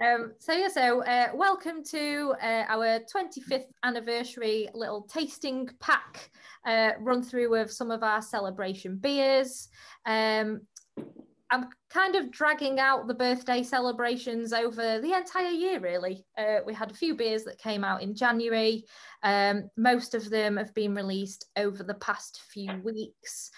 Welcome to our 25th anniversary little tasting pack run through of some of our celebration beers. I'm kind of dragging out the birthday celebrations over the entire year, really. We had a few beers that came out in January. Most of them have been released over the past few weeks,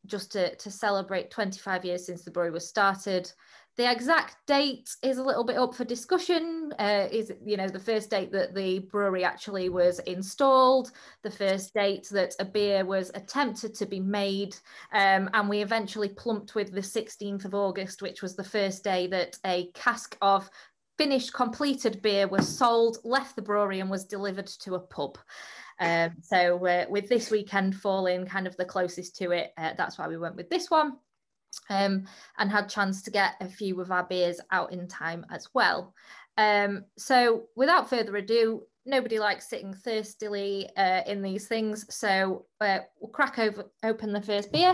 just to celebrate 25 years since the brewery was started. The exact date is a little bit up for discussion. Is the first date that the brewery actually was installed, the first date that a beer was attempted to be made, and we eventually plumped with the 16th of August, which was the first day that a cask of finished completed beer was sold, left the brewery and was delivered to a pub. With this weekend falling kind of the closest to it, that's why we went with this one. And had chance to get a few of our beers out in time as well. So without further ado, nobody likes sitting thirstily in these things. So we'll crack open the first beer,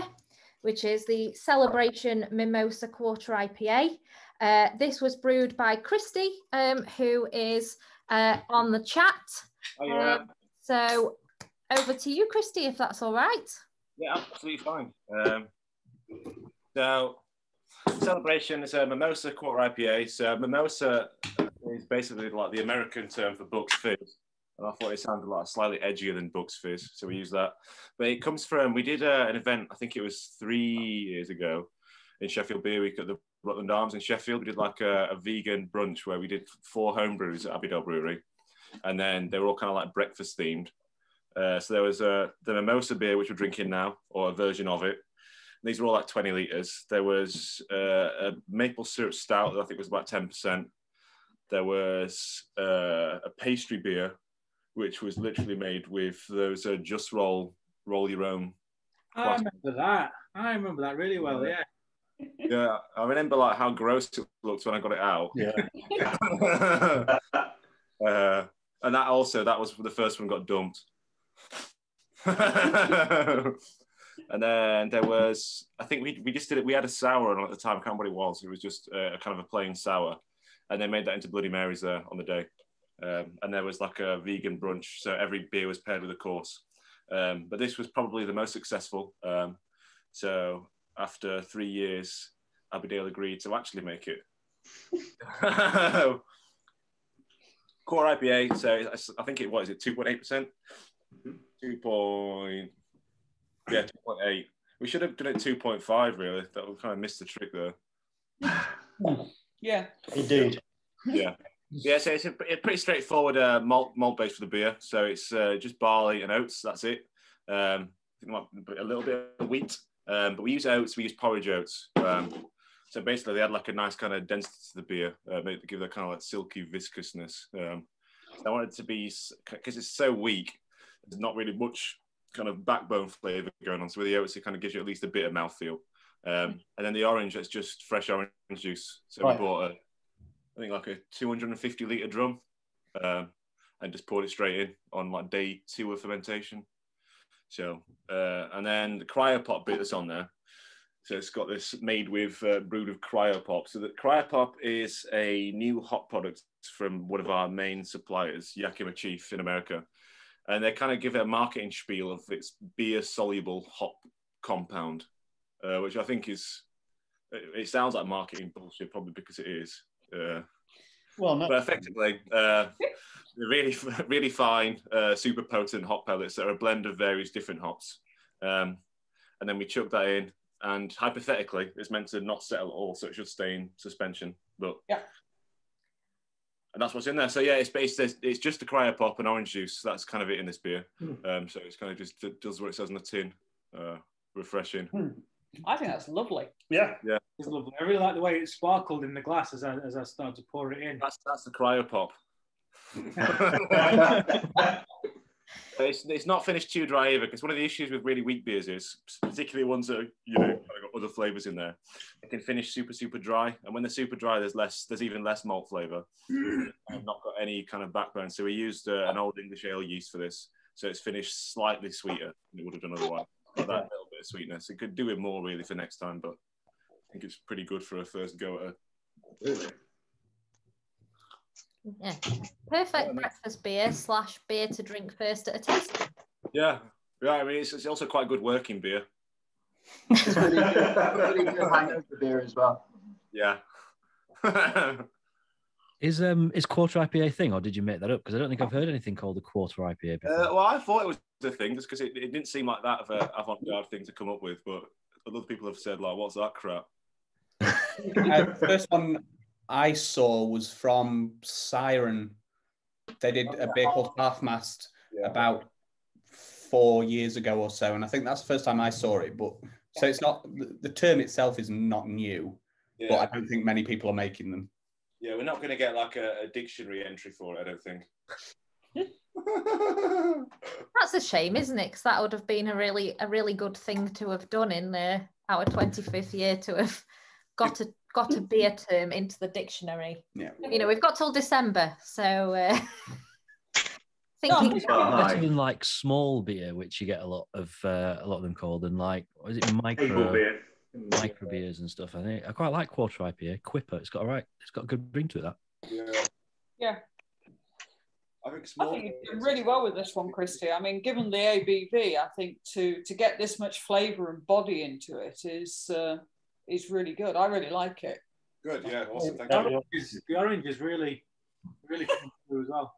which is the Celebration Mimosa Quarter IPA. This was brewed by Christy, who is on the chat. Oh, yeah. So over to you, Christy, if that's all right. Yeah, absolutely fine. So, Celebration is a Mimosa Quarter IPA. So, Mimosa is basically like the American term for Bucks Fizz. And I thought it sounded like slightly edgier than Bucks Fizz, so we use that. But it comes from, we did an event, I think it was 3 years ago, in Sheffield Beer Week at the Rutland Arms in Sheffield. We did like a vegan brunch where we did 4 home brews at Abbeydale Brewery. And then they were all kind of like breakfast themed. So there was the Mimosa beer, which we're drinking now, or a version of it. These were all like 20 litres. There was a maple syrup stout that I think was about 10%. There was a pastry beer, which was literally made with those just roll your own. I remember that really well, yeah. Yeah, I remember like how gross it looked when I got it out. Yeah. And that was the first one got dumped. And then there was, I think we just did it. We had a sour on at the time. I can't remember what it was. It was just a kind of a plain sour, and they made that into Bloody Marys there on the day. And there was like a vegan brunch, so every beer was paired with a course. But this was probably the most successful. So after 3 years, Abbeydale agreed to actually make it. Core IPA. So I think it was 2.8%. 2.8. We should have done it 2.5, really. That would kind of miss the trick there. Yeah. Indeed. Yeah. Yeah, so it's a pretty straightforward malt base for the beer. So it's just barley and oats. That's it. I think a little bit of wheat. But we use oats. We use porridge oats. So basically, they had like a nice kind of density to the beer, to give that kind of like silky viscousness. So I wanted it to be, because it's so weak, there's not really much kind of backbone flavour going on. So with the oats, it kind of gives you at least a bit of mouthfeel. And then the orange, that's just fresh orange juice. So we bought I think like a 250 litre drum and just poured it straight in on like day 2 of fermentation. So, and then the cryopop bit that's on there. So it's got this made with brewed with cryopop. So the cryopop is a new hop product from one of our main suppliers, Yakima Chief in America. And they kind of give it a marketing spiel of its beer-soluble hop compound, which I think it sounds like marketing bullshit, probably because it is. But effectively, really, really fine, super potent hop pellets that are a blend of various different hops. And then we chuck that in, and hypothetically, it's meant to not settle at all, so it should stay in suspension. But yeah. And that's what's in there. So yeah, it's just the cryopop and orange juice. That's kind of it in this beer. So it's kind of just does what it says on the tin. Refreshing. I think that's lovely. Yeah. It's lovely. I really like the way it sparkled in the glass as I started to pour it in. That's the cryopop. It's not finished too dry either, because one of the issues with really weak beers is, particularly ones that are, got other flavors in there, it can finish super dry, and when they're super dry, there's even less malt flavor. I've not got any kind of backbone, so we used an old English ale yeast for this, so it's finished slightly sweeter than it would have done otherwise. Got that little bit of sweetness. It could do it more really for next time, but I think it's pretty good for a first go at Yeah, perfect breakfast beer / beer to drink first at a tasting. Yeah, yeah. I mean, it's also quite a good working beer. It's really good hangover beer as well. Yeah. Is Quarter IPA a thing, or did you make that up? Because I don't think I've heard anything called a Quarter IPA before. Well, I thought it was a thing just because it didn't seem like that of an avant-garde thing to come up with, but other people have said, like, what's that crap? The first one I saw was from Siren. They did a beer called Half Mast about 4 years ago or so, and I think that's the first time I saw it. But so it's not, the term itself is not new, but I don't think many people are making them. Yeah, we're not going to get like a dictionary entry for it, I don't think. That's a shame, isn't it? Because that would have been a really good thing to have done in our 25th year, to have got a beer term into the dictionary. Yeah. You know, we've got till December, so thinking It's better than like small beer, which you get a lot of them called, and like, what is it, micro beers and stuff. I quite like Quarter IPA. Quipper, it's got a good ring to it. That. Yeah. I think you've done really well with this one, Christy. I mean, given the ABV, I think to get this much flavour and body into it is really good. I really like it. Good, yeah, awesome. Thank you. The orange is really fun as well.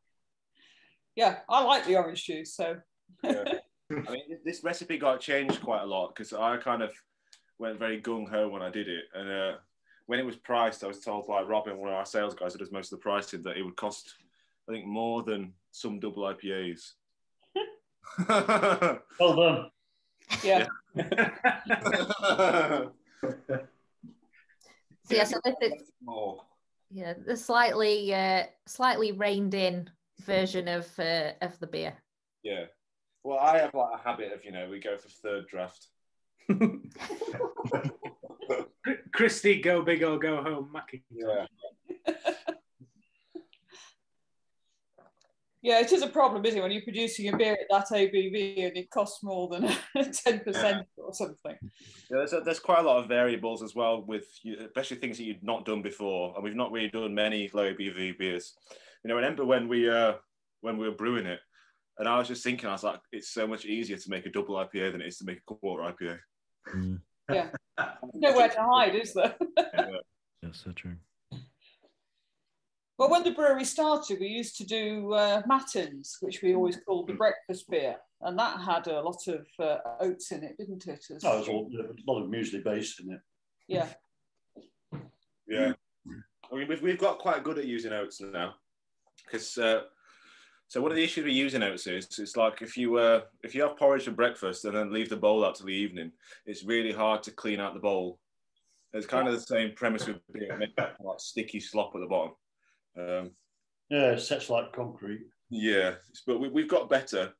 Yeah, I like the orange juice. So, yeah. I mean, this recipe got changed quite a lot because I kind of went very gung ho when I did it, and when it was priced, I was told by Robin, one of our sales guys who does most of the pricing, that it would cost, I think, more than some double IPAs. Well done. Yeah. So this is the slightly reined in version of the beer. Yeah. Well, I have like a habit of, we go for third draft. Christy, go big or go home, Mackie. Yeah. Yeah, it is a problem, isn't it, when you're producing a beer at that ABV and it costs more than 10% or something. Yeah, there's quite a lot of variables as well, with especially things that you've not done before, and we've not really done many low ABV beers. I remember when we were brewing it, and I was just thinking, I was like, it's so much easier to make a double IPA than it is to make a quarter IPA. Mm. Yeah, nowhere to hide, is there? Yeah. That's so true. Well, when the brewery started, we used to do matins, which we always called the breakfast beer, and that had a lot of oats in it, didn't it? There's a lot of muesli based in it. Yeah. Yeah. I mean, we've got quite good at using oats now, because so one of the issues with using oats is it's like if you have porridge for breakfast and then leave the bowl out till the evening, it's really hard to clean out the bowl. It's kind of the same premise with beer, make that like sticky slop at the bottom. Yeah, it sets like concrete. Yeah, but we've got better,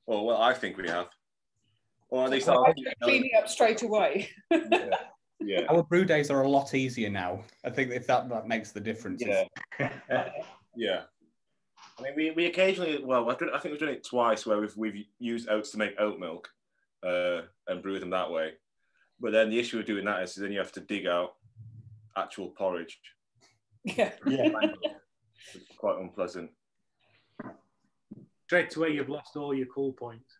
well, I think we have. Or at least cleaning up straight away. Yeah. Our brew days are a lot easier now. I think if that makes the difference. Yeah. Yeah. I mean, we occasionally, I think we've done it twice where we've used oats to make oat milk and brew them that way. But then the issue with doing that is then you have to dig out actual porridge. Yeah. It's quite unpleasant. Straight away, you've lost all your cool points.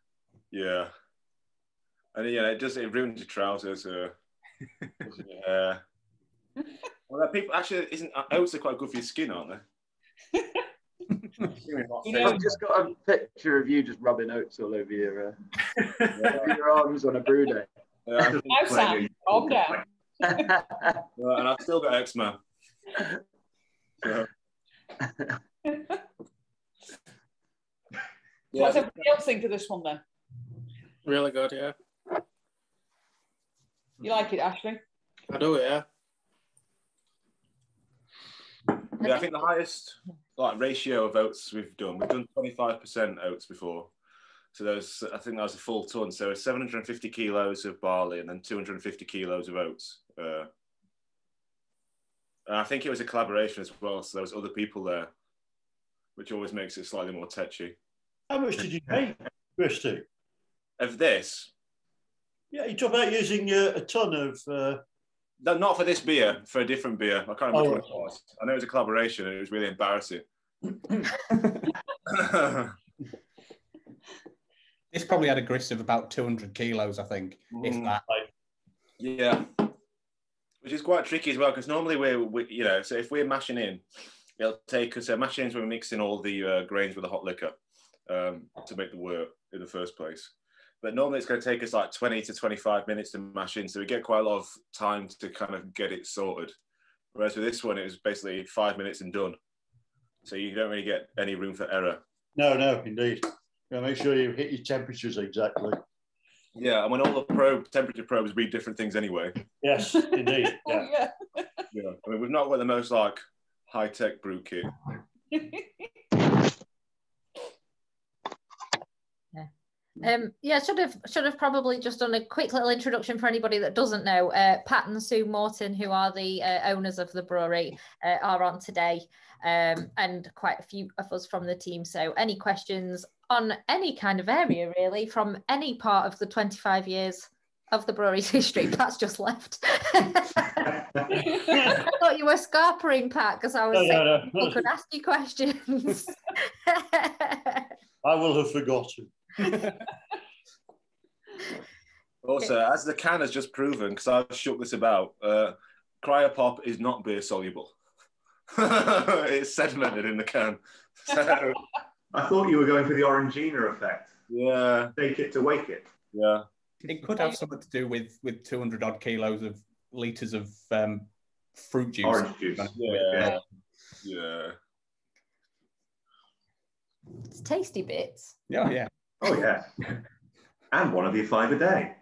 Yeah. And it ruins your trousers. Yeah. Well, people actually oats are quite good for your skin, aren't they? I've just got a picture of you just rubbing oats all over your arms on a brew day. Yeah, now, Sam, calm down. And I've still got eczema. So. What's everybody else think of this one then? Really good, yeah. You like it, Ashley? I do, yeah. Yeah, I think the highest ratio of oats we've done 25% oats before. So I think that was a full ton. So 750 kilos of barley and then 250 kilos of oats. And I think it was a collaboration as well. So there was other people there, which always makes it slightly more tetchy. How much did you pay, Christy? Of this? Yeah, you talk about using a ton of No, not for this beer, for a different beer. I can't remember what it was. I know it was a collaboration and it was really embarrassing. This probably had a grist of about 200 kilos, I think, if that. Yeah. Which is quite tricky as well, because normally we you know, so if we're mashing in, it'll take us, mashing in is when we're mixing all the grains with the hot liquor to make the wort in the first place. But normally it's going to take us like 20 to 25 minutes to mash in, so we get quite a lot of time to kind of get it sorted. Whereas with this one, it was basically 5 minutes and done. So you don't really get any room for error. No, indeed. Yeah, make sure you hit your temperatures exactly. Yeah, and when all the temperature probes read different things anyway. Yes, indeed. Yeah. Yeah. Yeah, I mean, we've not got the most like high-tech brew kit. Yeah, should have probably just done a quick little introduction for anybody that doesn't know. Pat and Sue Morton, who are the owners of the brewery, are on today, and quite a few of us from the team. So any questions on any kind of area, really, from any part of the 25 years of the brewery's history? Pat's just left. I thought you were scarpering, Pat, because I was saying people could ask you questions. I will have forgotten. Also, as the can has just proven, because I've shook this about, Cryopop is not beer soluble. It's sedimented in the can. So, I thought you were going for the Orangina effect. Yeah. Take it to wake it. Yeah. It could have something to do with 200 odd kilos of litres of fruit juice. Orange juice. Yeah. Yeah. It's tasty bits. Oh, yeah. Oh, yeah. And one of your 5 a day.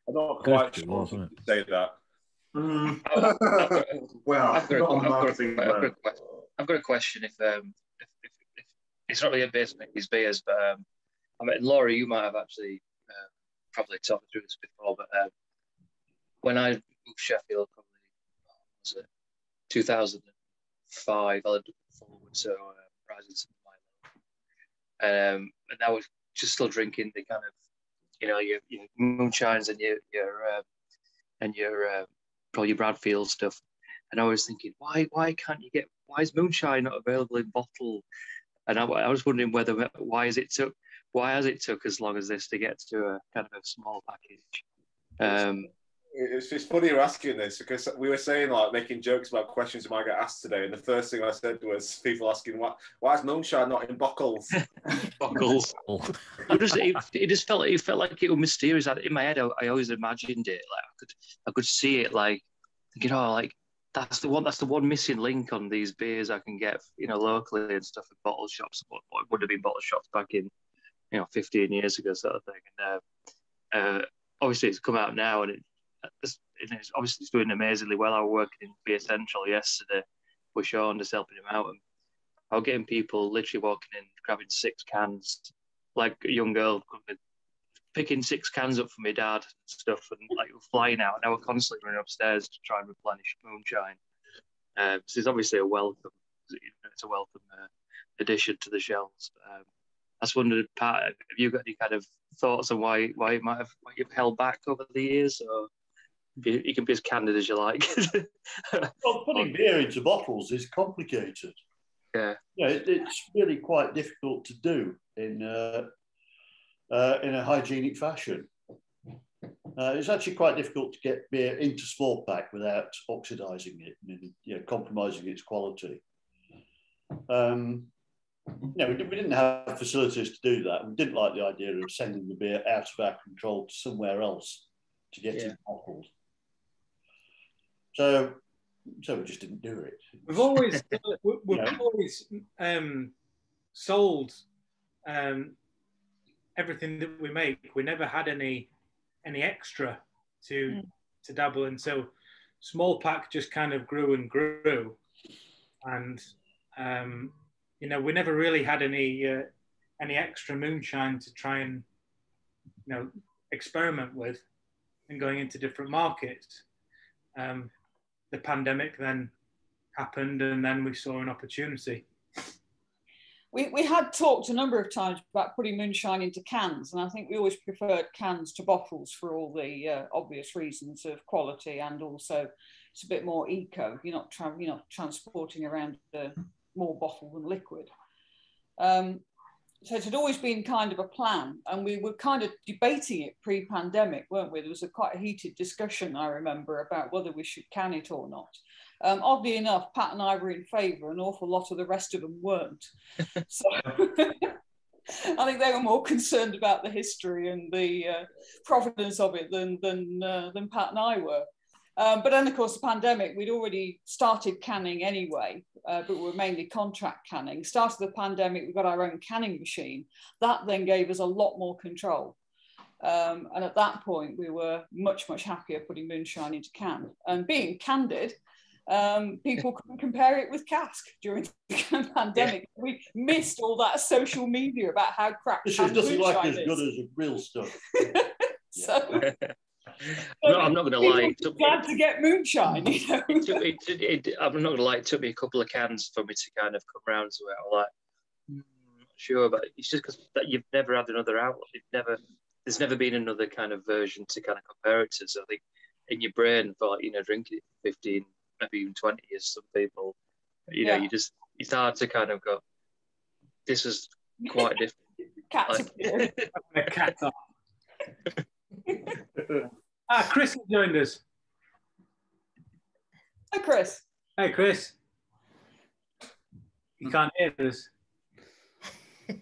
I'm not quite sure to say that. Well, I've got a question. If it's not really based on these beers, but I mean, Laura, you might have actually probably talked through this before, but when I moved Sheffield, probably was it 2005, I lived forward, so rising to my level, and I was just still drinking the kind of, you know, your moonshines and your probably your Bradfield stuff, and I was thinking, why is moonshine not available in bottle? And I was wondering why has it took as long as this to get to a kind of a small package? It's funny you're asking this, because we were saying, like, making jokes about questions we might get asked today, and the first thing I said was people asking, why is moonshine not in bottles? Bottles. It felt like it was mysterious. In my head, I always imagined it. Like I could see it, like thinking, oh, like that's the one missing link on these beers I can get, you know, locally and stuff in bottle shops. What would have been bottle shops back in, 15 years ago, sort of thing. And obviously, it's come out now, and it's obviously doing amazingly well. I was working in Beer Central yesterday with Sean, just helping him out, and I was getting people literally walking in, grabbing 6 cans, like a young girl picking 6 cans up for my dad and stuff, and like flying out. And I was constantly running upstairs to try and replenish moonshine. So it's obviously a welcome addition to the shelves. I just wondered, Pat, have you got any kind of thoughts on why you've held back over the years, or you can be as candid as you like? Well, putting beer into bottles is complicated. Yeah, it's really quite difficult to do in a hygienic fashion. It's actually quite difficult to get beer into small pack without oxidising it and compromising its quality. We didn't have facilities to do that. We didn't like the idea of sending the beer out of our control to somewhere else to get it bottled. So we just didn't do it. We've always sold everything that we make. We never had any extra to dabble in. So small pack just kind of grew and grew, and we never really had any extra moonshine to try and experiment with and going into different markets. The pandemic then happened, and then we saw an opportunity. We had talked a number of times about putting moonshine into cans, and I think we always preferred cans to bottles for all the obvious reasons of quality, and also it's a bit more eco. You're not transporting around more bottle than liquid. So it had always been kind of a plan, and we were kind of debating it pre-pandemic, weren't we? There was quite a heated discussion, I remember, about whether we should can it or not. Oddly enough, Pat and I were in favour, an awful lot of the rest of them weren't. So I think they were more concerned about the history and the provenance of it than Pat and I were. But then, of course, the pandemic, we'd already started canning anyway, but we were mainly contract canning. Started the pandemic, we got our own canning machine. That then gave us a lot more control. And at that point, we were much, much happier putting moonshine into can. And being candid, people couldn't compare it with cask during the pandemic. Yeah. We missed all that social media about how crap this doesn't like as good as the real stuff. So... I'm not going to lie. Glad to get moonshine, you know. I'm not going to lie. It took me a couple of cans for me to kind of come round to it. I'm like, not sure, but it's just because you've never had another outlet. There's never been another kind of version to kind of compare it to. So I think in your brain, for drinking it 15, maybe even 20 years, some people, it's hard to kind of go. This is quite different. Cats off. Chris has joined us. Hi, Chris. Hey, Chris. You can't hear us.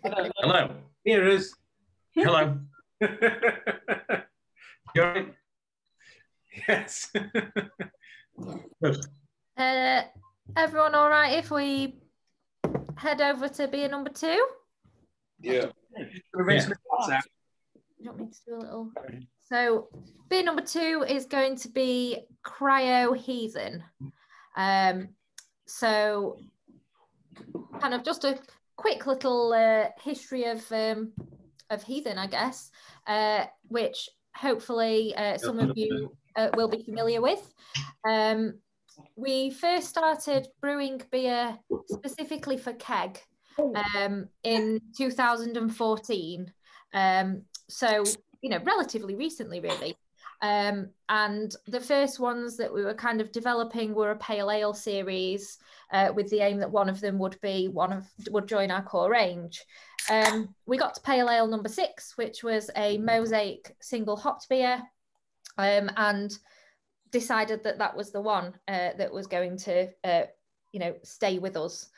Hello. Hear us. Hello. You all right? Yes. Everyone all right if we head over to beer number 2? Yeah. You want me to do a little... So beer number 2 is going to be Cryo Heathen. So kind of just a quick little history of Heathen, I guess, which hopefully some of you will be familiar with. We first started brewing beer specifically for keg in 2014. So, relatively recently, really. And the first ones that we were kind of developing were a pale ale series with the aim that one of them would join our core range. We got to pale ale number 6, which was a mosaic single hopped beer, and decided that was the one that was going to, stay with us.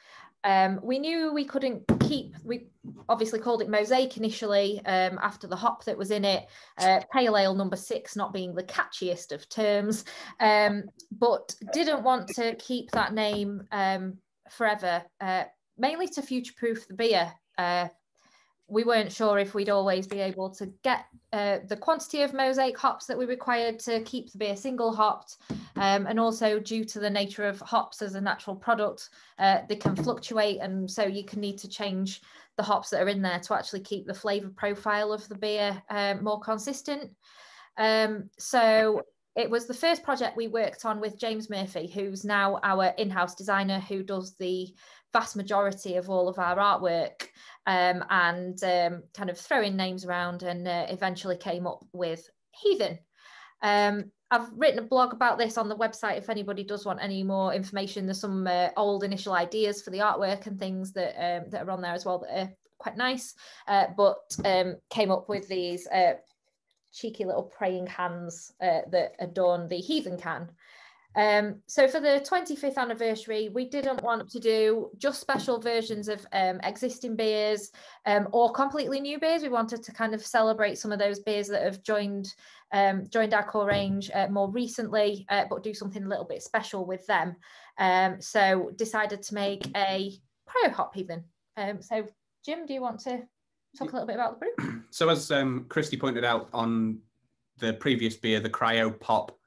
We knew we couldn't we obviously called it mosaic initially after the hop that was in it, pale ale number 6 not being the catchiest of terms, but didn't want to keep that name forever, mainly to future-proof the beer. We weren't sure if we'd always be able to get the quantity of mosaic hops that we required to keep the beer single hopped, and also due to the nature of hops as a natural product, they can fluctuate, and so you can need to change the hops that are in there to actually keep the flavour profile of the beer more consistent. So it was the first project we worked on with James Murphy, who's now our in-house designer, who does the vast majority of all of our artwork, and kind of throwing names around, and eventually came up with Heathen. I've written a blog about this on the website if anybody does want any more information. There's some old initial ideas for the artwork and things that are on there as well that are quite nice, but came up with these cheeky little praying hands that adorn the Heathen can. So for the 25th anniversary, we didn't want to do just special versions of existing beers or completely new beers. We wanted to kind of celebrate some of those beers that have joined our core range more recently, but do something a little bit special with them. So decided to make a Cryo Hop Heathen. So Jim, do you want to talk a little bit about the brew? So as Christy pointed out on the previous beer, the Cryo Pop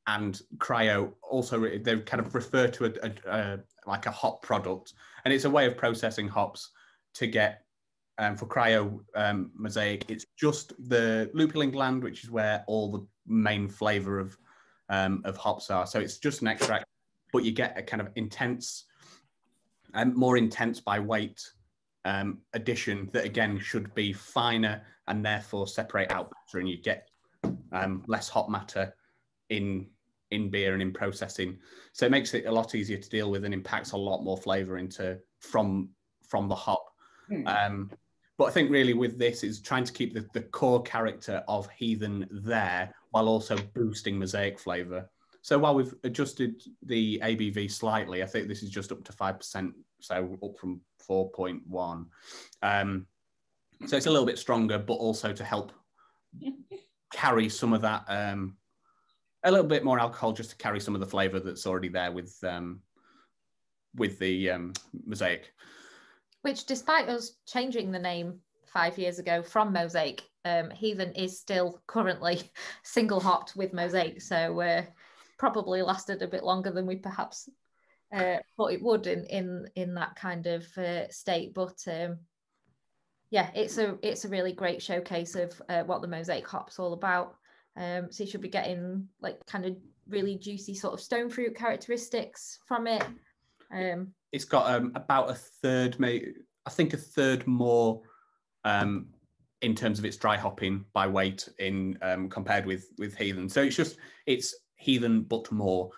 and Cryo, also they kind of refer to like a hop product, and it's a way of processing hops to get for Cryo Mosaic. It's just the lupulin gland, which is where all the main flavour of hops are. So it's just an extract, but you get a kind of intense and more intense by weight addition that again should be finer and therefore separate out better, and you get less hop matter in beer and in processing. So it makes it a lot easier to deal with and impacts a lot more flavour into from the hop. But I think really with this is trying to keep the core character of Heathen there while also boosting Mosaic flavour. So while we've adjusted the ABV slightly, I think this is just up to 5%, so up from 4.1. So it's a little bit stronger, but also to help carry some of that, a little bit more alcohol, just to carry some of the flavour that's already there with the Mosaic. Which, despite us changing the name 5 years ago from Mosaic, Heathen is still currently single hopped with Mosaic. So probably lasted a bit longer than we perhaps thought it would in that kind of state. But yeah, it's a really great showcase of what the Mosaic hop's all about. So you should be getting like kind of really juicy sort of stone fruit characteristics from it. It's got about a third, I think a third more in terms of its dry hopping by weight in compared with Heathen. So it's Heathen but more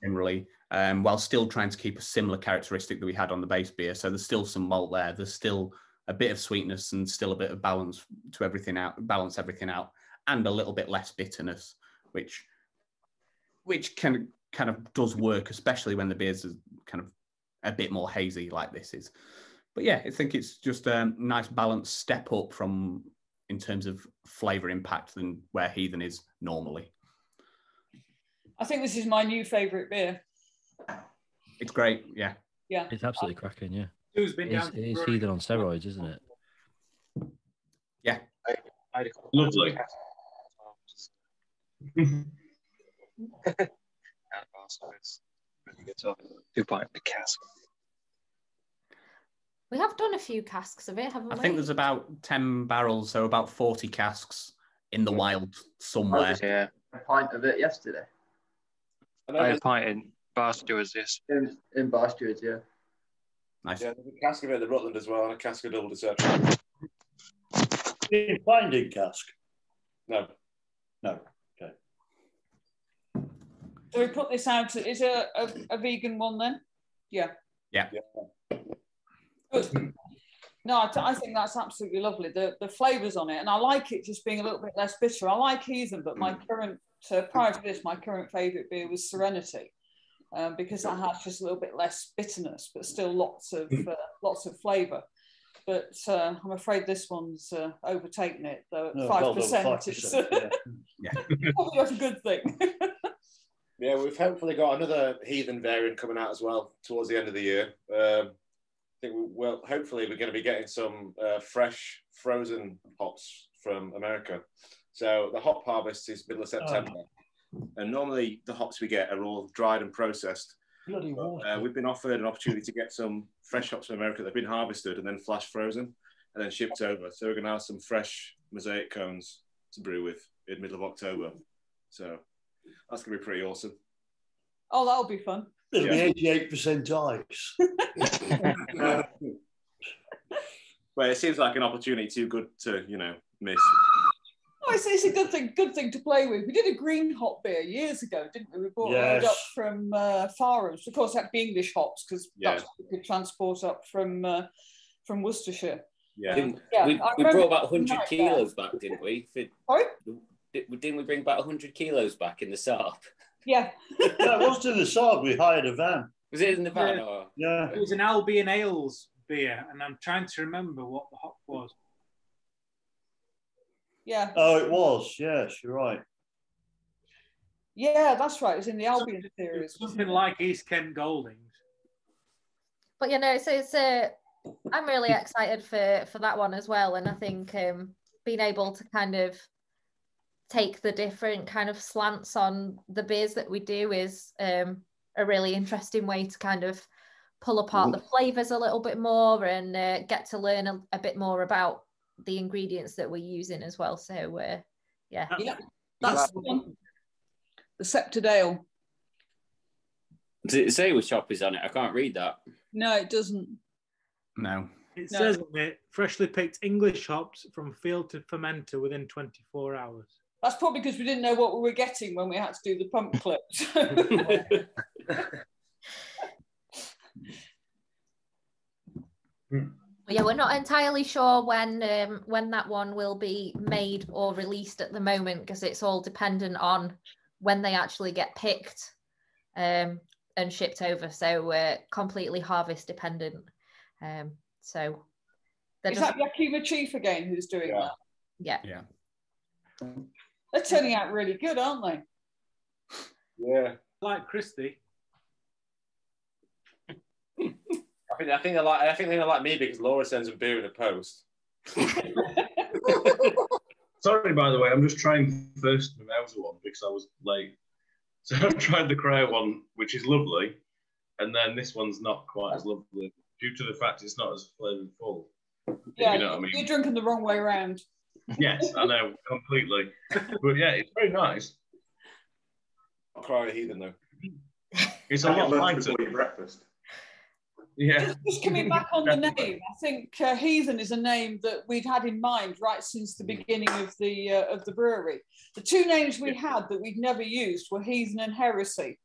generally, while still trying to keep a similar characteristic that we had on the base beer. So there's still some malt there. There's still a bit of sweetness and still a bit of balance to balance everything out, and a little bit less bitterness, which kind of does work, especially when the beers are kind of a bit more hazy like this is. But yeah, I think it's just a nice balanced step up from in terms of flavour impact than where Heathen is normally. I think this is my new favourite beer. It's great, yeah. Yeah. It's absolutely cracking, yeah. Who's been It's Heathen on steroids, isn't it? Yeah. Lovely. We have done a few casks of it, haven't we? I think there's about 10 barrels, so about 40 casks in the wild somewhere. Yeah. A pint of it yesterday. I had a pint in Bar Stewards, yes. In Bar Stewards, yeah. Nice. Yeah, there's a cask of it at the Rutland as well, and a cask of double deception. Binding cask? No. Okay. So we put this out. Is it a vegan one then? Yeah. Yeah. Good. No, I think that's absolutely lovely. The flavours on it, and I like it just being a little bit less bitter. I like Heathen, but my current prior to this, my current favourite beer was Serenity, because that has just a little bit less bitterness, but still lots of flavour. But I'm afraid this one's overtaken it. Though at 5%, it's probably not a good thing. Yeah, we've hopefully got another Heathen variant coming out as well towards the end of the year. I think hopefully we're going to be getting some fresh frozen hops from America. So the hop harvest is middle of September, and normally the hops we get are all dried and processed. We've been offered an opportunity to get some fresh hops from America that have been harvested and then flash frozen and then shipped over. So we're going to have some fresh Mosaic cones to brew with in middle of October. So that's going to be pretty awesome. Oh, that'll be fun. It'll be 88% ice. Well, it seems like an opportunity too good to, miss. Oh, it's a good thing to play with. We did a green hop beer years ago, didn't we? We brought it up from Farehams. Of course, that being English hops, because that's what we could transport up from Worcestershire. Yeah. We brought about 100 kilos back, didn't we? Sorry? Didn't we bring about 100 kilos back in the Saab? Yeah. No, it wasn't in the Saab. We hired a van. Was it in the van? Yeah. It was an Albion Ales beer, and I'm trying to remember what the hop was. Yeah. Oh, it was. Yes, you're right. Yeah, that's right. It was in the Albion series. Something like East Kent Goldings. But it's I'm really excited for that one as well, and I think being able to kind of take the different kind of slants on the beers that we do is a really interesting way to kind of pull apart the flavors a little bit more and get to learn a bit more about the ingredients that we're using as well. So yeah, that's the one. The Sceptred Ale. Does it say which hop is on it? I can't read that. No, it doesn't. No. It says on it, freshly picked English hops from field to fermenter within 24 hours. That's probably because we didn't know what we were getting when we had to do the pump clips. Yeah, we're not entirely sure when that one will be made or released at the moment, because it's all dependent on when they actually get picked and shipped over. So completely harvest dependent. So is that Yakima Chief again who's doing that? Yeah. They're turning out really good, aren't they? Yeah. Like Christy. I think they're like me because Laura sends them beer in the post. Sorry, by the way, I'm just trying first the Mimosa one because I was late. So I've tried the Cryo one, which is lovely, and then this one's not quite as lovely due to the fact it's not as flavorful. Yeah, you know what I mean? You're drinking the wrong way around. Yes, I know completely, but yeah, it's very nice. Cryo Heathen though. It's a lot lighter. Breakfast. Yeah. Just coming back on the name, I think Heathen is a name that we'd had in mind right since the beginning of the brewery. The two names we had that we'd never used were Heathen and Heresy,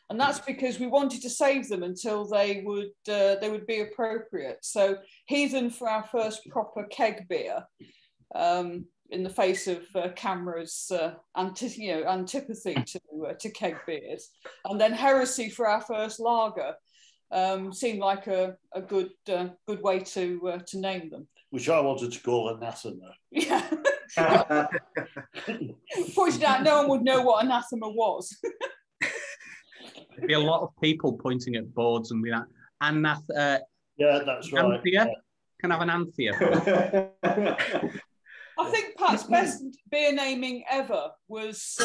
and that's because we wanted to save them until they would be appropriate. So Heathen for our first proper keg beer, in the face of cameras' antipathy to keg beers, and then Heresy for our first lager. Seemed like a good way to name them. Which I wanted to call anathema. Yeah. Pointed out no one would know what anathema was. There'd be a lot of people pointing at boards and be like, yeah, that's right. Anthea? Yeah. Can I have an Anthea? I think Pat's best beer naming ever was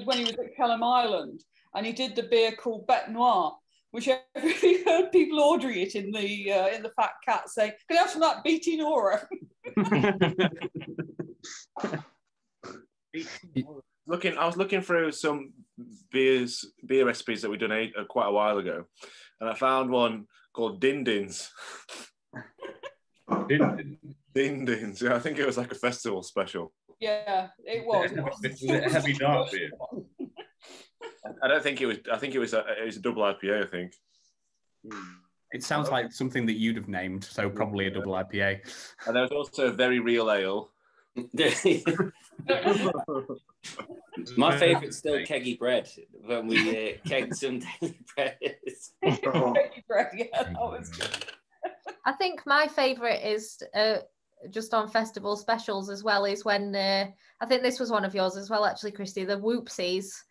when he was at Kelham Island, and he did the beer called Bête Noire, which I heard people ordering it in the Fat Cat saying, "Can I have some of that BT Nora?" I was looking through some beer recipes that we'd done quite a while ago, and I found one called Dindins. Dindins. Yeah, I think it was like a festival special. Yeah, it was. Was it a heavy dark beer? I don't think it was. I think it was a double IPA. I think. It sounds like something that you'd have named, so probably a double IPA. And there was also a very real ale. My favourite's still keggy bread when we kegged some daily bread. Keggy bread, yeah, that was good. I think my favourite is just on festival specials as well, is when I think this was one of yours as well, actually, Christy, the Whoopsies.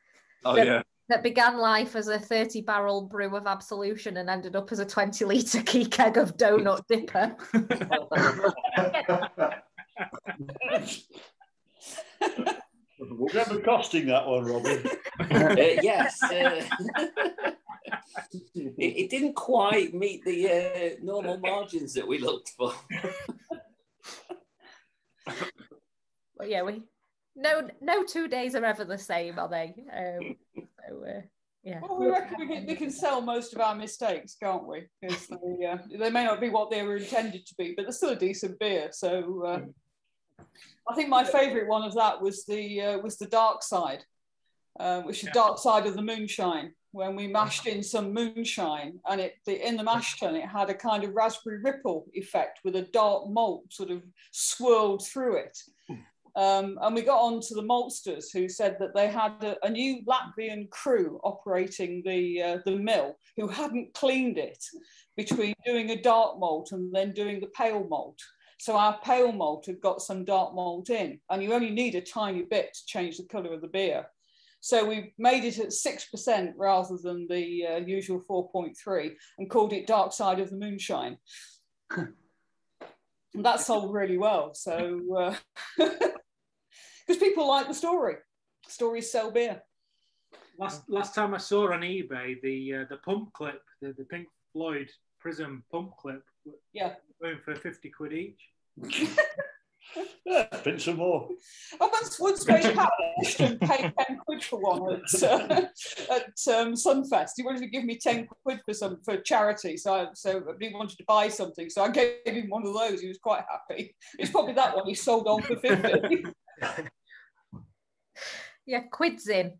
Oh, yeah. That began life as a 30-barrel brew of Absolution and ended up as a 20-litre key keg of donut dipper. Remember costing that one, Robin? Yes. It didn't quite meet the normal margins that we looked for. But yeah, no 2 days are ever the same, are they? Yeah. Well, we reckon we can sell most of our mistakes, can't we? Because they may not be what they were intended to be, but they're still a decent beer. So I think my favourite one of that was the Dark Side, which is Dark Side of the Moonshine. When we mashed in some moonshine, and in the mash tun it had a kind of raspberry ripple effect with a dark malt sort of swirled through it. And we got on to the maltsters, who said that they had a new Latvian crew operating the mill who hadn't cleaned it between doing a dark malt and then doing the pale malt. So our pale malt had got some dark malt in, and you only need a tiny bit to change the colour of the beer. So we made it at 6% rather than the usual 4.3 and called it Dark Side of the Moonshine. And that sold really well. So, because people like the story. Stories sell beer. Last time I saw on eBay the pump clip, the Pink Floyd Prism pump clip. Yeah. Going for 50 quid each. Yeah, print some more. Oh, but once made Pat Ashton pay 10 quid for one at Sunfest. He wanted to give me 10 quid for charity, so he wanted to buy something, so I gave him one of those. He was quite happy. It's probably that one he sold on for 50. Yeah, quids in.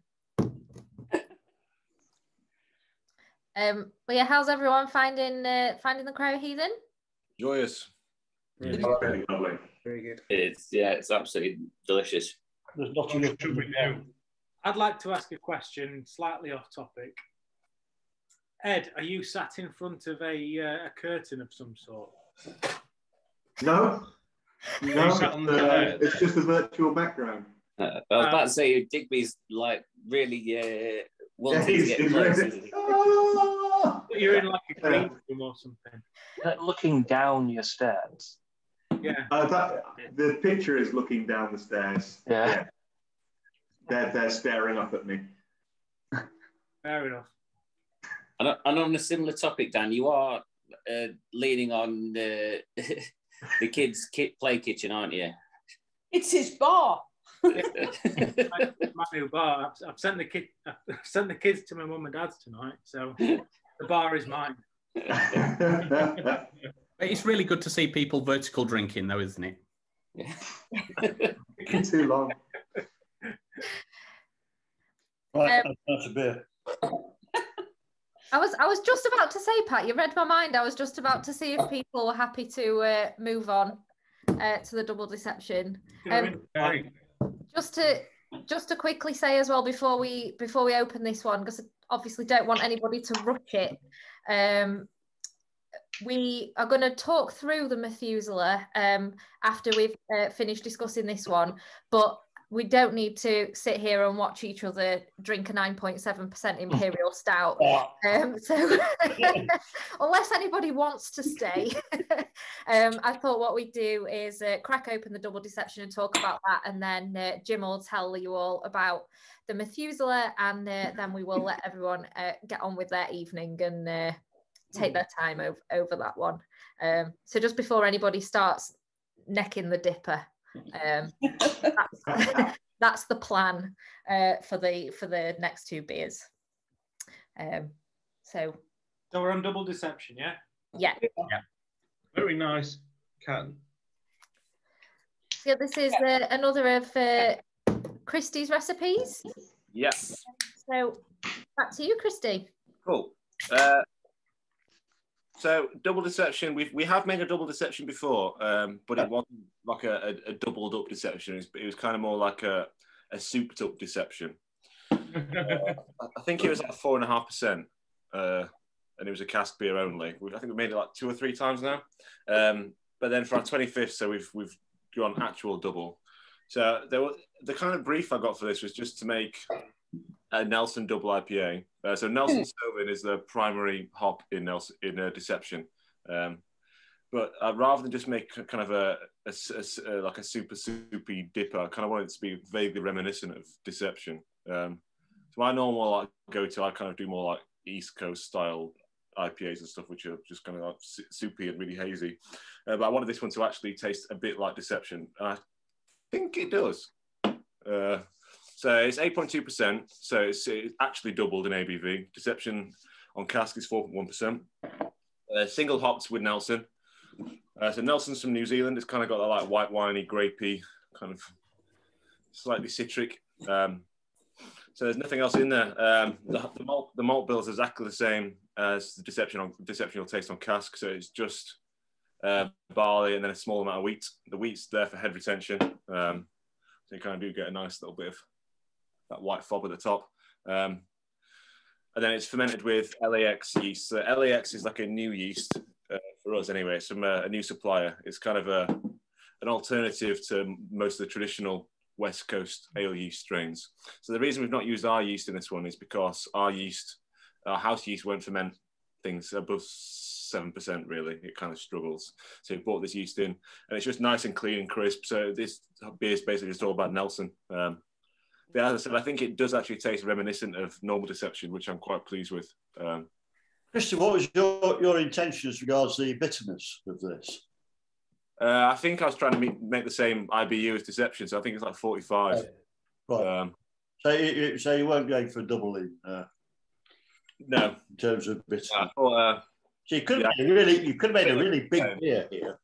But yeah, how's everyone finding the Cryo Heathen? Joyous. Very lovely. Very good. It's absolutely delicious. There's not enough to be done. I'd like to ask a question slightly off topic. Ed, are you sat in front of a curtain of some sort? No. It's just a virtual background. I was about to say, Digby's like really wanting to get close. Isn't he? You're in like a green room or something. Looking down your stairs. Yeah. The picture is looking down the stairs. Yeah. They're staring up at me. Fair enough. And on a similar topic, Dan, you are leaning on the kids' play kitchen, aren't you? It's his bar. My new bar. I've sent the kids to my mum and dad's tonight, so the bar is mine. It's really good to see people vertical drinking, though, isn't it? Yeah. Too long. Right, that's a beer. I was just about to say, Pat, you read my mind. I was just about to see if people were happy to move on to the double deception. Just to quickly say as well before we open this one, because I obviously don't want anybody to rush it. We are going to talk through the Methuselah after we've finished discussing this one, but we don't need to sit here and watch each other drink a 9.7% Imperial Stout. So unless anybody wants to stay, I thought what we'd do is crack open the double deception and talk about that, and then Jim will tell you all about the Methuselah, and then we will let everyone get on with their evening and take their time over that one. So just before anybody starts necking the dipper, that's the plan for the next two beers. So we're on double deception, yeah? Yeah. Very nice. Can. So this is another of Christy's recipes. Yes. So back to you, Christy. Cool. So double deception, we have made a double deception before, but it wasn't like a doubled up deception. It was kind of more like a souped up deception. I think it was like 4.5%, and it was a cask beer only. I think we made it like 2 or 3 times now. But then for our 25th, so we've gone actual double. So the kind of brief I got for this was just to make a Nelson double IPA. So Nelson Sauvin is the primary hop in Deception, but rather than just make kind of like a super soupy dipper, I kind of wanted it to be vaguely reminiscent of Deception. So my normal I kind of do more like East Coast style IPAs and stuff, which are just kind of like soupy and really hazy. But I wanted this one to actually taste a bit like Deception, and I think it does. So it's 8.2%, so it's actually doubled in ABV. Deception on cask is 4.1%. Single hopped with Nelson. So Nelson's from New Zealand. It's kind of got that like white winey, grapey, kind of slightly citric. So there's nothing else in there. The malt bill is exactly the same as the Deception you'll taste on cask. So it's just barley and then a small amount of wheat. The wheat's there for head retention. So you kind of do get a nice little bit of that white fob at the top. And then it's fermented with LAX yeast. So LAX is like a new yeast for us anyway. It's from a new supplier. It's kind of an alternative to most of the traditional West Coast ale yeast strains. So the reason we've not used our yeast in this one is because our house yeast won't ferment things above 7% really. It kind of struggles. So we brought this yeast in, and it's just nice and clean and crisp. So this beer is basically just all about Nelson. But as I said, I think it does actually taste reminiscent of normal Deception, which I'm quite pleased with. Christy, what was your intention as regards the bitterness of this? I think I was trying to make the same IBU as Deception, so I think it's like 45. Right. So you won't go for a double in? No. In terms of bitterness. So you could have made a really big beer here.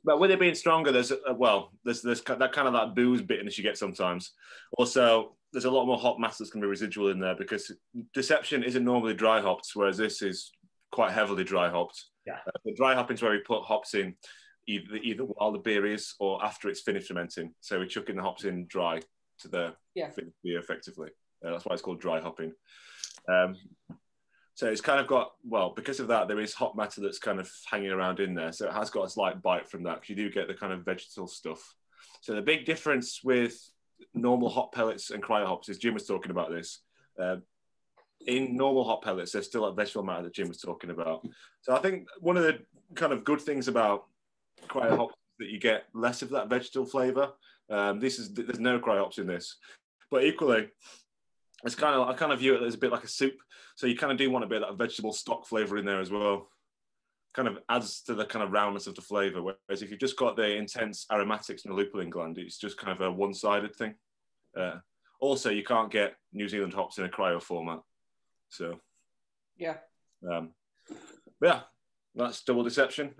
But with it being stronger, there's that kind of that booze bitterness you get sometimes. Also, there's a lot more hop mass that's going to be residual in there because Deception isn't normally dry hopped, whereas this is quite heavily dry hopped. Yeah. The dry hopping is where we put hops in either while the beer is or after it's finished fermenting. So we're chucking the hops in dry to the beer effectively. That's why it's called dry hopping. So it's kind of got, because of that, there is hop matter that's kind of hanging around in there. So it has got a slight bite from that because you do get the kind of vegetal stuff. So the big difference with normal hop pellets and cryo hops is Jim was talking about this. In normal hop pellets, there's still that vegetable matter that Jim was talking about. So I think one of the kind of good things about cryo hops is that you get less of that vegetal flavour. There's no cryo hops in this, but equally, I kind of view it as a bit like a soup. So you kind of do want a bit of that vegetable stock flavour in there as well. Kind of adds to the kind of roundness of the flavour. Whereas if you've just got the intense aromatics in the lupulin gland, it's just kind of a one-sided thing. Also, you can't get New Zealand hops in a cryo format. So, yeah. That's Double Deception.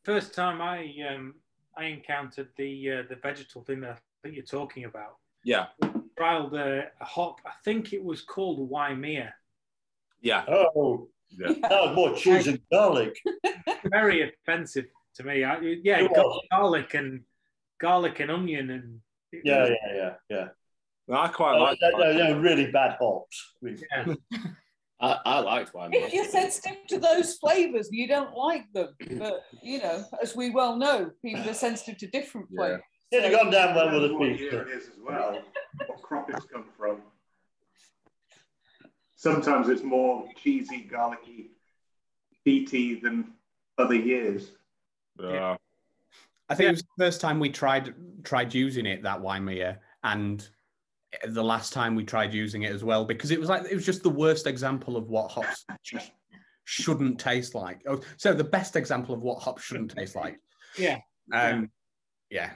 First time I encountered the vegetal thing that I think you're talking about. Yeah. Trialed a hop. I think it was called Waimea. Yeah. Oh, yeah. That was more cheese and garlic. Very offensive to me. Garlic and onion and. Yeah. I quite like. They're really bad hops. Yeah. I liked Waimea. If you're sensitive to those flavours, you don't like them. But as we well know, people are sensitive to different flavours. Yeah, they've gone down well with the What beef. year it is as well, what crop it's come from. Sometimes it's more cheesy, garlicky, beety than other years. I think it was the first time we tried using it, that Waimea, and the last time we tried using it as well, because it was just the worst example of what hops shouldn't taste like. So the best example of what hops shouldn't taste like. Yeah. Yeah.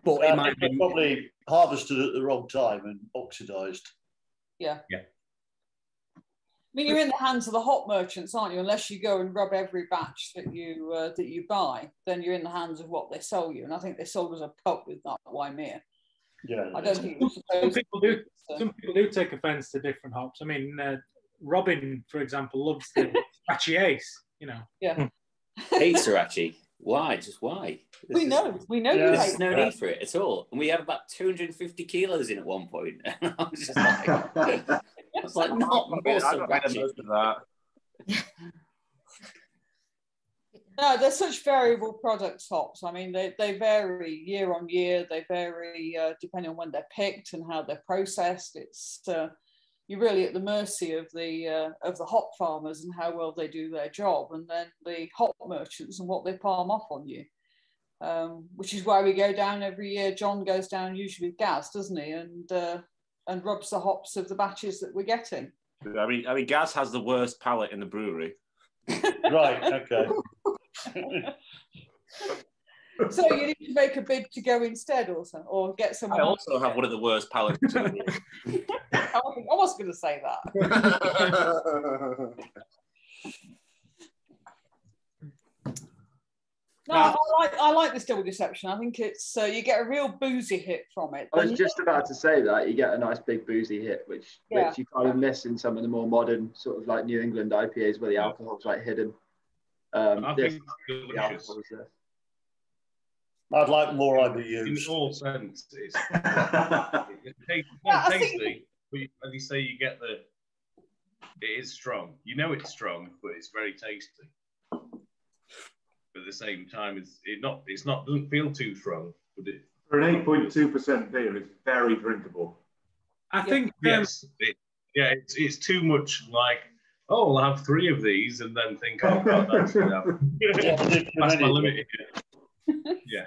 But it might be probably harvested at the wrong time and oxidized. Yeah. Yeah. I mean, you're in the hands of the hop merchants, aren't you? Unless you go and rub every batch that you buy, then you're in the hands of what they sell you. And I think they sold us a cup with that Waimea. Yeah. I don't think it was supposed some people do take offence to different hops. I mean, Robin, for example, loves the Sriracha Ace. Yeah. Hate Sriracha. Why? Just why? We know. There's no need for it at all. And we had about 250 kilos in at one point. And I was just like, not more Sriracha. Most of that. No, they're such variable products, hops. I mean, they vary year on year. They vary depending on when they're picked and how they're processed. It's you're really at the mercy of the hop farmers and how well they do their job, and then the hop merchants and what they palm off on you. Which is why we go down every year. John goes down usually with Gaz, doesn't he? And rubs the hops of the batches that we're getting. I mean, Gaz has the worst palate in the brewery. Right. Okay. So you need to make a bid to go instead, also, or get someone. I also have one of the worst palates in the brewery. I wasn't going to say that. No, I like this Double Deception. I think it's you get a real boozy hit from it. I was just about to say that you get a nice big boozy hit, which you kind of miss in some of the more modern sort of like New England IPAs where the alcohol's like hidden. I think the alcohol is there. I'd like more IBUs. In all sense, it's tasty. But as you say, you get it is strong. You know it's strong, but it's very tasty. But at the same time, doesn't feel too strong. But for an 8.2% beer, it's very drinkable. I think yes, it's too much like. Oh, I'll have 3 of these and then think, oh, God, that's enough. That's my limit. Yeah.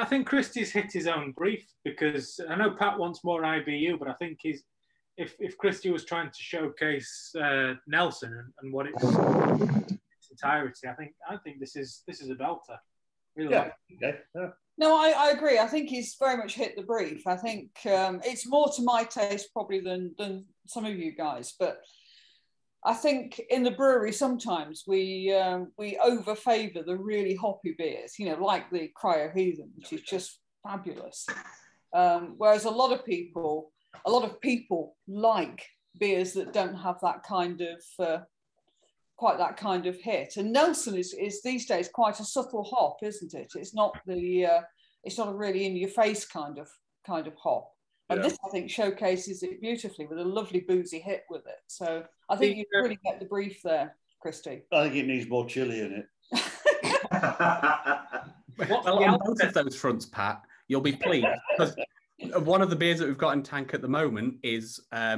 I think Christie's hit his own grief, because I know Pat wants more IBU, but I think if Christie was trying to showcase Nelson and what it entirety, I think this is a belter. Really Yeah. like it. Okay. Yeah. No, I agree. I think he's very much hit the brief. I think it's more to my taste probably than some of you guys, but I think in the brewery sometimes we over favour the really hoppy beers, you know, like the Cryo Heathen, which is just fabulous. Whereas a lot of people like beers that don't have that kind of quite that kind of hit. And Nelson is these days quite a subtle hop, isn't it? It's not a really in your face kind of hop. And this, I think, showcases it beautifully with a lovely boozy hit with it. So I think you really get the brief there, Christy. I think it needs more chili in it. Well, on both of those fronts, Pat, you'll be pleased because one of the beers that we've got in tank at the moment is a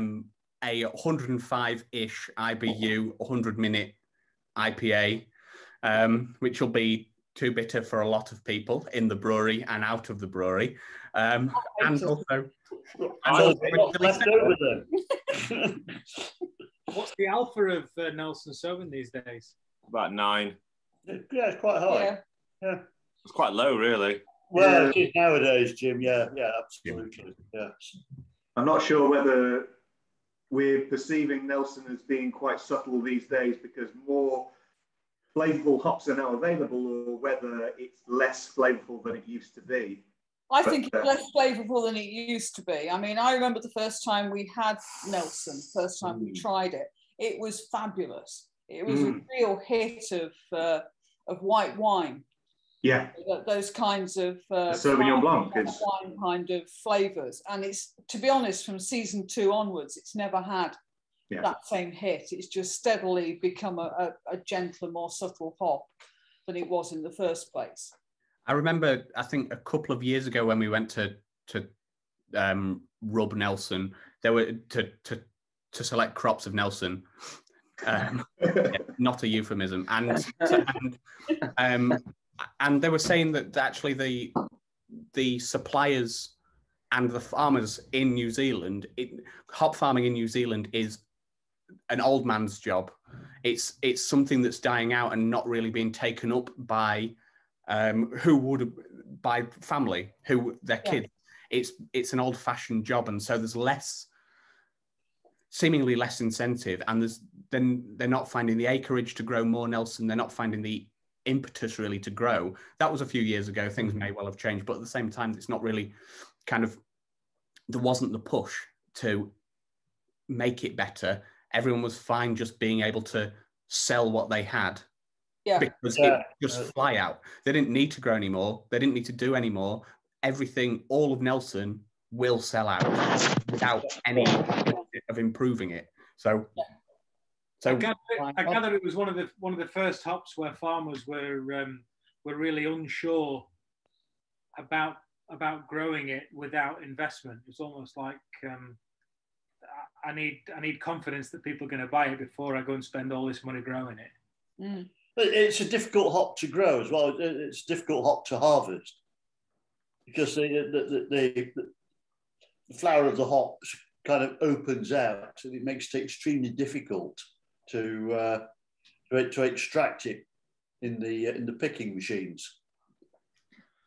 105-ish IBU 100-minute IPA, which will be too bitter for a lot of people in the brewery and out of the brewery. And also... What's the alpha of Nelson Sauvin these days? About 9. Yeah, it's quite high. Yeah. It's quite low, really. Well, it is nowadays, Jim. Yeah, absolutely. Yeah. I'm not sure whether we're perceiving Nelson as being quite subtle these days because more flavourful hops are now available, or whether it's less flavourful than it used to be. I think it's less flavourful than it used to be. I mean, I remember the first time we had Nelson, first time we tried it. It was fabulous. It was a real hit of white wine. Yeah. Those kinds of Sauvignon Blanc wine kind of flavours. And it's, to be honest, from season 2 onwards, it's never had that same hit. It's just steadily become a gentler, more subtle hop than it was in the first place. I remember, I think a couple of years ago when we went to rub Nelson, there were to select crops of Nelson. Not a euphemism, and they were saying that actually the suppliers and the farmers in New Zealand, hop farming in New Zealand is an old man's job. It's something that's dying out and not really being taken up by by family, their kids. It's an old-fashioned job, and so there's seemingly less incentive, and then they're not finding the acreage to grow more Nelson. They're not finding the impetus really to grow. That was a few years ago. Things may well have changed, but at the same time, it's not really there wasn't the push to make it better. Everyone was fine just being able to sell what they had. Yeah. Because it just fly out. They didn't need to grow anymore. They didn't need to do anymore. Everything, all of Nelson will sell out without any of improving it. So I gather it was one of the first hops where farmers were really unsure about growing it without investment. It's almost like I need confidence that people are going to buy it before I go and spend all this money growing it. Mm. It's a difficult hop to grow as well. It's a difficult hop to harvest because the flower of the hop kind of opens out, and it makes it extremely difficult to extract it in the picking machines.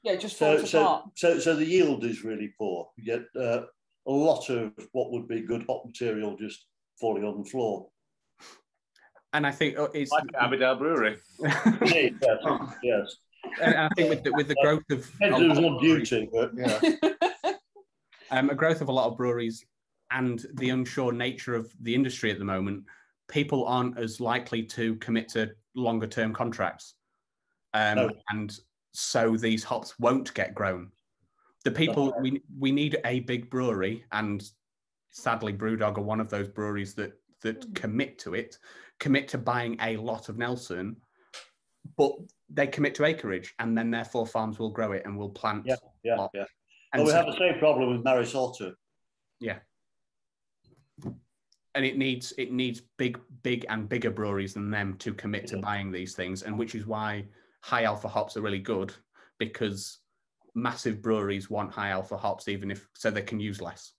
Yeah, it just falls apart. So the yield is really poor. You get a lot of what would be good hop material just falling on the floor. And I think it's like Abbeydale Brewery. Yes. And I think with the growth of there's no beauty, but a growth of a lot of breweries and the unsure nature of the industry at the moment, people aren't as likely to commit to longer term contracts, and so these hops won't get grown. The people we need a big brewery, and sadly, Brewdog are one of those breweries that commit to buying a lot of Nelson, but they commit to acreage, and then therefore farms will grow it and will plant. Yeah. And we have the same problem with Marisota. Yeah. And it needs big and bigger breweries than them to commit to buying these things, and which is why high alpha hops are really good, because massive breweries want high alpha hops, even if so they can use less.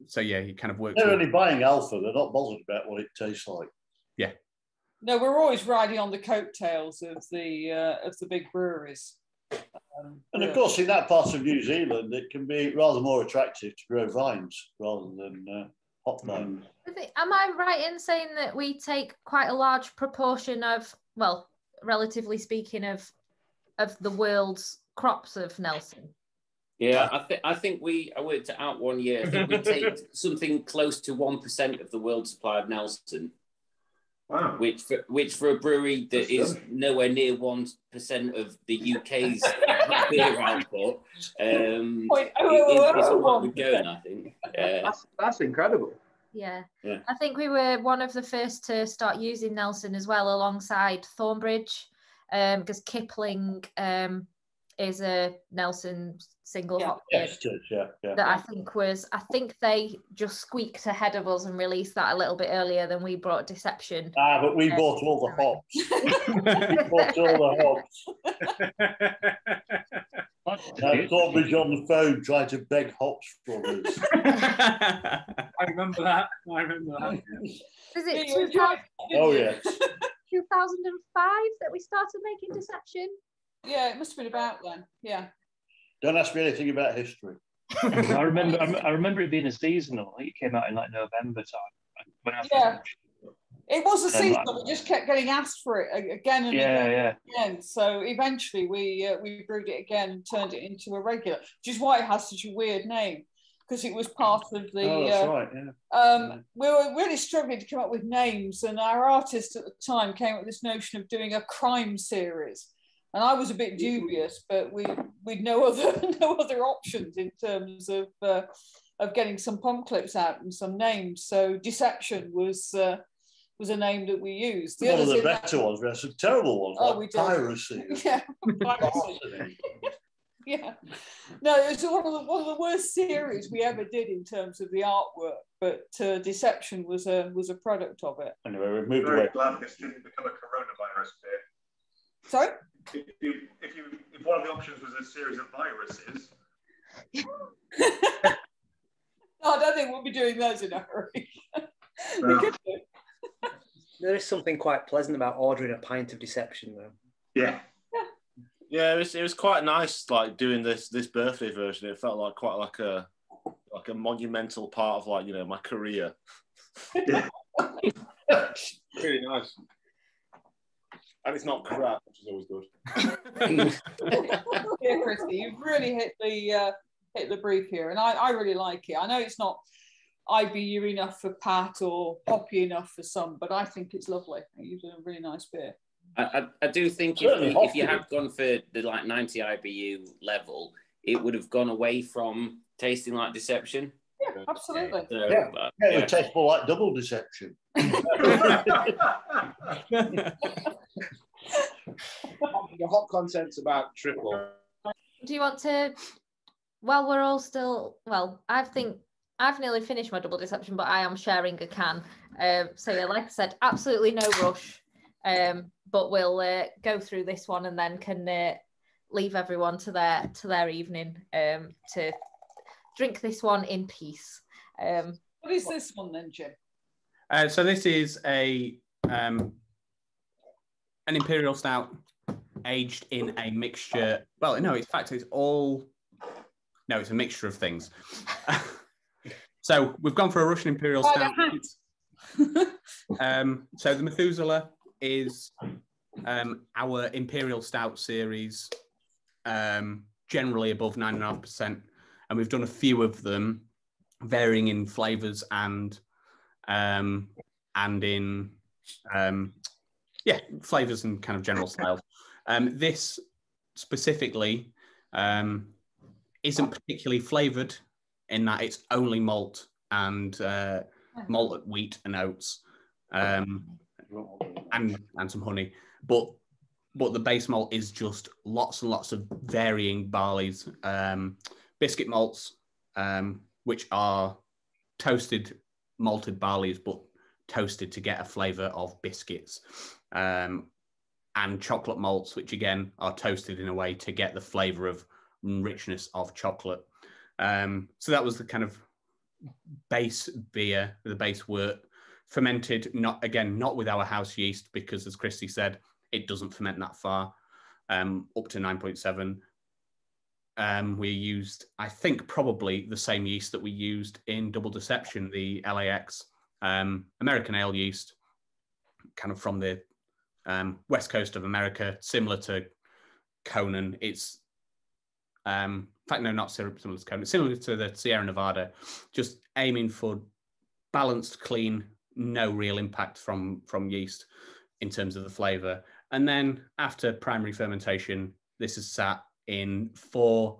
So you kind of work. They're only buying alpha. They're not bothered about what it tastes like. Yeah, No, we're always riding on the coattails of the big breweries. And of course, in that part of New Zealand, it can be rather more attractive to grow vines rather than hop vines. Am I right in saying that we take quite a large proportion of, well, relatively speaking, of the world's crops of Nelson? Yeah, I think I worked it out one year. I think we take something close to 1% of the world's supply of Nelson. Wow. Which for a brewery that is nowhere near 1% of the UK's beer output, is what we're going, I think. That's incredible. Yeah. I think we were one of the first to start using Nelson as well, alongside Thornbridge, because Kipling is a Nelson single hop beer that I think they just squeaked ahead of us and released that a little bit earlier than we brought Deception. But we bought all the hops. We bought all the hops. Thornbridge on the phone trying to beg hops from us. I remember that. Is it 2000? Oh yes. 2005 that we started making Deception? Yeah, it must have been about then. Yeah. Don't ask me anything about history. I remember it being a seasonal. I think it came out in like November time. It was a seasonal. We just kept getting asked for it again and again. So eventually we brewed it again and turned it into a regular, which is why it has such a weird name, because it was part of the. Oh, that's right. Yeah. We were really struggling to come up with names, and our artist at the time came up with this notion of doing a crime series. And I was a bit dubious, but we'd no other options in terms of getting some pump clips out and some names. So Deception was a name that we used. One of the better ones. We had some terrible ones. Oh, like we did. Piracy. Yeah, piracy. Yeah. No, it was one of the worst series we ever did in terms of the artwork. But Deception was a product of it. Anyway, we moved Very away. glad this didn't become a coronavirus beer. Sorry? If one of the options was a series of viruses. I don't think we'll be doing those in a hurry. We could do. There is something quite pleasant about ordering a pint of Deception, though. Yeah. Yeah, it was quite nice, like doing this birthday version. It felt like quite like a monumental part of my career. Yeah. Really nice. And it's not crap, which is always good. Yeah, Christy, you've really hit the brief here, and I really like it. I know it's not IBU enough for Pat or hoppy enough for some, but I think it's lovely. You've done a really nice beer. I do think if you had gone for the 90 IBU level, it would have gone away from tasting like Deception. Yeah, absolutely. So, it would taste more like double Deception. The hop content's about triple. Do you want to? Well, we're all still. Well, I think I've nearly finished my double Deception, but I am sharing a can. So yeah, like I said, absolutely no rush. But we'll go through this one and then can leave everyone to their evening to drink this one in peace. What is this one then, Jim? So this is an Imperial Stout aged in a mixture. Well, no, in fact, it's a mixture of things. So we've gone for a Russian Imperial Stout. So the Methuselah is our Imperial Stout series, generally above 9.5%, and we've done a few of them, varying in flavours and in flavours and kind of general style. This specifically isn't particularly flavoured in that it's only malt and malted wheat and oats, and some honey, but the base malt is just lots and lots of varying barleys, biscuit malts, which are toasted malted barleys, but toasted to get a flavour of biscuits, and chocolate malts, which again are toasted in a way to get the flavour of richness of chocolate. So that was the kind of base beer, the base wort fermented, not with our house yeast, because as Christy said, it doesn't ferment that far, up to 9.7. We used, I think, probably the same yeast that we used in Double Deception, the LAX American ale yeast, kind of from the west coast of America, similar to Conan. It's, in fact, no, not similar to Conan, similar to the Sierra Nevada, just aiming for balanced, clean, no real impact from yeast in terms of the flavour. And then after primary fermentation, this is sat in 4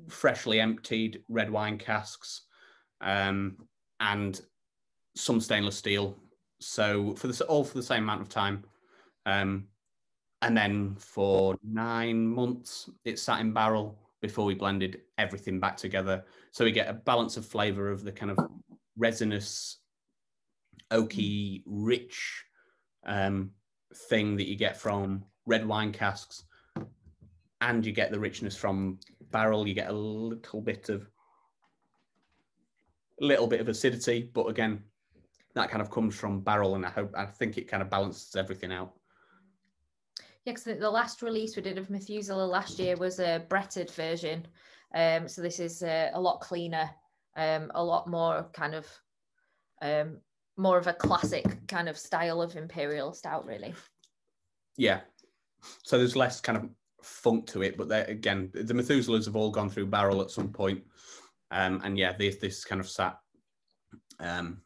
freshly emptied red wine casks and some stainless steel. So all for the same amount of time. And then for 9 months, it sat in barrel before we blended everything back together. So we get a balance of flavour of the kind of resinous, oaky, rich thing that you get from red wine casks, and you get the richness from barrel. You get a little bit of acidity, but again, that kind of comes from barrel, and I think it kind of balances everything out. Yeah, because the last release we did of Methuselah last year was a Bretted version. So this is a lot cleaner, a lot more kind of more of a classic kind of style of imperial stout, really. Yeah. So there's less kind of funk to it, but again, the Methuselahs have all gone through barrel at some point. And yeah, this kind of sat to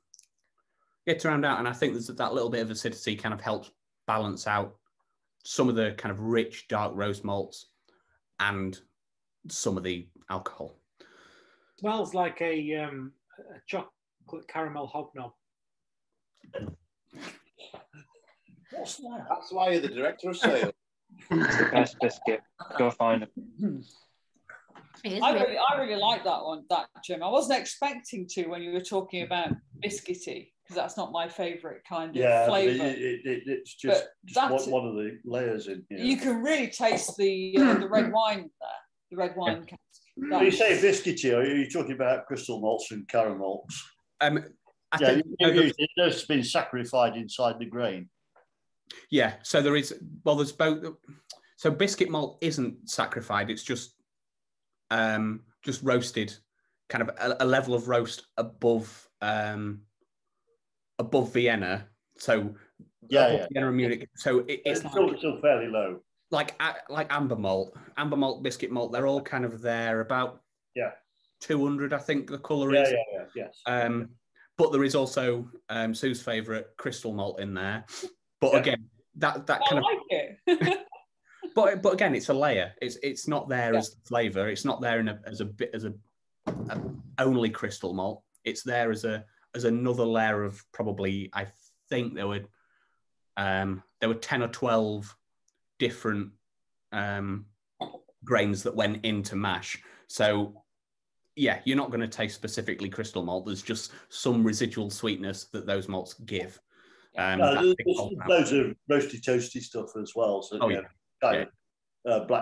round out. And I think there's that little bit of acidity kind of helps balance out some of the kind of rich dark roast malts and some of the alcohol. Smells like a chocolate caramel hobnob. What's that? That's why you're the director of sales. Best biscuit. Go find it. I really like that one, that Jim. I wasn't expecting to when you were talking about biscuity, because that's not my favourite kind of flavour. It's just one of the layers in here. You can really taste the red wine there, the red wine cask. When you say biscuity, are you talking about crystal malts and caramels? It's been sacrificed inside the grain. Yeah, so there's both. So biscuit malt isn't sacrificed; it's just roasted, kind of a level of roast above Vienna. So Vienna and Munich. So it's still fairly low. Like amber malt, biscuit malt. They're all kind of there about 200, I think the colour is. Yes. But there is also Sue's favourite crystal malt in there. But again, that kind of. I like it. But again, it's a layer. It's not there as the flavour. It's not there as a only crystal malt. It's there as another layer of probably. I think there were 10 or 12 different grains that went into mash. So yeah, you're not going to taste specifically crystal malt. There's just some residual sweetness that those malts give. There's loads of roasty toasty stuff as well. So black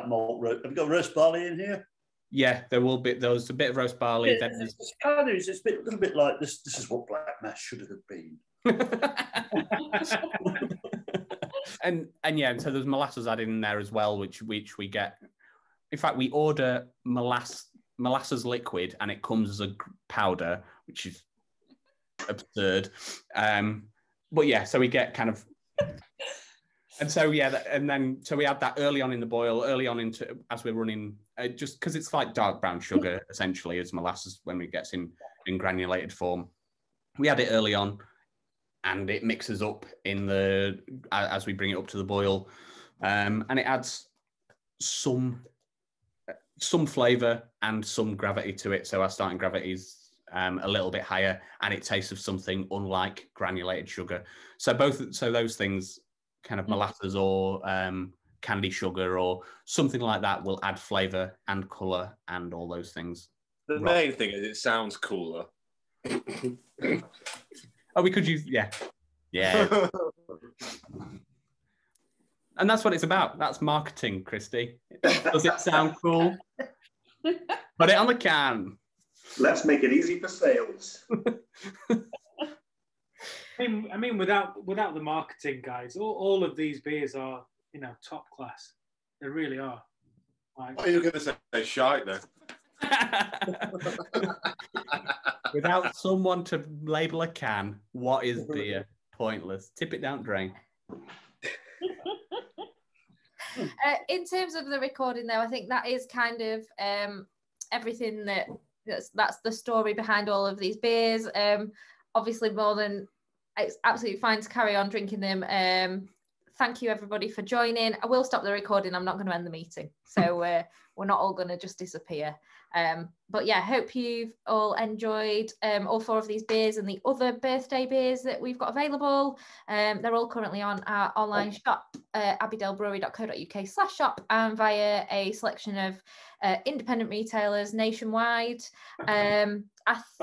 malt. Have you got roast barley in here? Yeah, there will be. There's a bit of roast barley. It's a little bit like this. This is what black mash should have been. and so there's molasses added in there as well, which we get. In fact, we order molasses liquid, and it comes as a powder, which is absurd. But yeah, so we get kind of, and so so we add that early on in the boil, as we're running, just because it's like dark brown sugar essentially as molasses when it gets in granulated form. We add it early on, and it mixes up as we bring it up to the boil, and it adds some flavour and some gravity to it. So our starting gravity is a little bit higher, and it tastes of something unlike granulated sugar. So those things, kind of molasses or candy sugar or something like that, will add flavour and colour and all those things. The main thing is it sounds cooler. Oh, we could use yeah. And that's what it's about. That's marketing, Christy. Does it sound cool? Put it on the can. Let's make it easy for sales. I mean, without the marketing guys, all of these beers are, you know, top class. They really are. Like, what are you going to say? Shite then. Without someone to label a can, what is beer? Pointless. Tip it down drain. In terms of the recording, though, I think that is kind of everything that's the story behind all of these beers. Obviously, it's absolutely fine to carry on drinking them. Thank you, everybody, for joining. I will stop the recording. I'm not going to end the meeting. So we're not all going to just disappear. But yeah, hope you've all enjoyed all 4 of these beers and the other birthday beers that we've got available. They're all currently on our online shop, abbeydalebrewery.co.uk/shop, and via a selection of independent retailers nationwide. I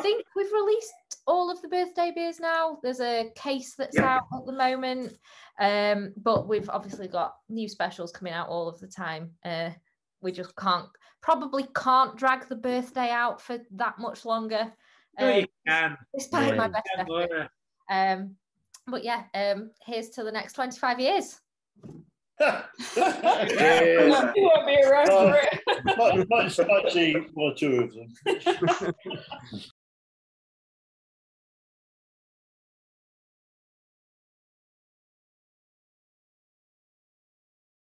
think we've released all of the birthday beers now. There's a case that's out at the moment, but we've obviously got new specials coming out all of the time. We just probably can't drag the birthday out for that much longer. You can. Despite my best effort. But yeah, here's to the next 25 years. You won't be around for it. Might see 1 or 2 of them.